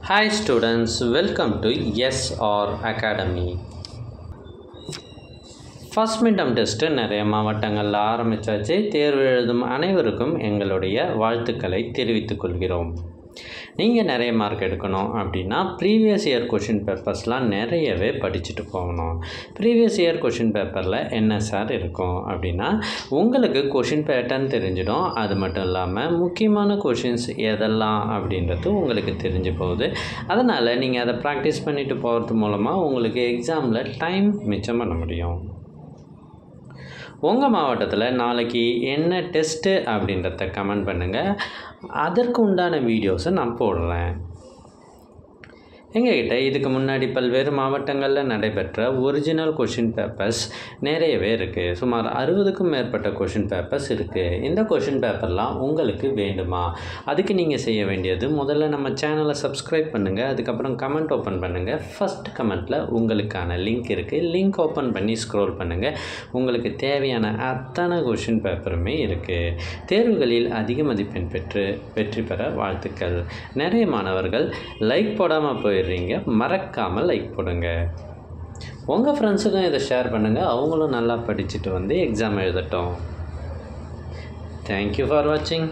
Hi students, welcome to SR Academy. First midterm test நிறைய மாவட்டங்களில் ஆரம்பித்தாச்சு. தேர்வு எழுதும் அனைவருக்கும் எங்களுடைய வாழ்த்துக்களை தெரிவித்துக் கொள்கிறோம். நீங்கள் நிறைய மார்க் எடுக்கணும் அப்படின்னா ப்ரீவியஸ் இயர் கொஷின் பேப்பர்ஸ்லாம் நிறையவே படிச்சுட்டு போகணும். ப்ரீவியஸ் இயர் கொஷின் பேப்பரில் என்ன சார் இருக்கும் அப்படின்னா உங்களுக்கு கொஷின் பேட்டர்ன் தெரிஞ்சிடும். அது மட்டும் இல்லாமல் முக்கியமான கொஷின்ஸ் எதெல்லாம் அப்படின்றது உங்களுக்கு தெரிஞ்சு போகுது. அதனால் நீங்கள் அதை ப்ராக்டிஸ் பண்ணிட்டு போகிறது மூலமாக உங்களுக்கு எக்ஸாமில் டைம் மிச்சம் பண்ண முடியும். உங்கள் மாவட்டத்தில் நாளைக்கு என்ன டெஸ்ட்டு அப்படின்றத கமெண்ட் பண்ணுங்கள். அதற்கு உண்டான வீடியோஸை நான் போடுறேன். எங்ககிட்ட இதுக்கு முன்னாடி பல்வேறு மாவட்டங்களில் நடைபெற்ற ஒரிஜினல் கொஷின் பேப்பர்ஸ் நிறையவே இருக்குது. சுமார் 60க்கும் மேற்பட்ட கொஷின் பேப்பர்ஸ் இருக்குது. இந்த கொஷின் பேப்பர்லாம் உங்களுக்கு வேண்டுமா? அதுக்கு நீங்கள் செய்ய வேண்டியது முதல்ல நம்ம சேனலை சப்ஸ்கிரைப் பண்ணுங்கள். அதுக்கப்புறம் கமெண்ட் ஓப்பன் பண்ணுங்கள். ஃபஸ்ட் கமெண்ட்டில் உங்களுக்கான லிங்க் இருக்குது. லிங்க் ஓப்பன் பண்ணி ஸ்க்ரோல் பண்ணுங்கள். உங்களுக்கு தேவையான அத்தனை கொஷின் பேப்பருமே இருக்குது. தேர்வுகளில் அதிக மதிப்பெண் பெற்று வெற்றி பெற வாழ்த்துக்கள். நிறைய மாணவர்கள் லைக் போடாமல் போயிடுறீங்க. மறக்காமல் லைக் போடுங்க. உங்கள் ஃப்ரெண்ட்ஸுக்கும் இதை ஷேர் பண்ணுங்கள். அவங்களும் நல்லா படிச்சுட்டு வந்து எக்ஸாம் எழுதட்டும். தேங்க்யூ ஃபார் வாட்சிங்.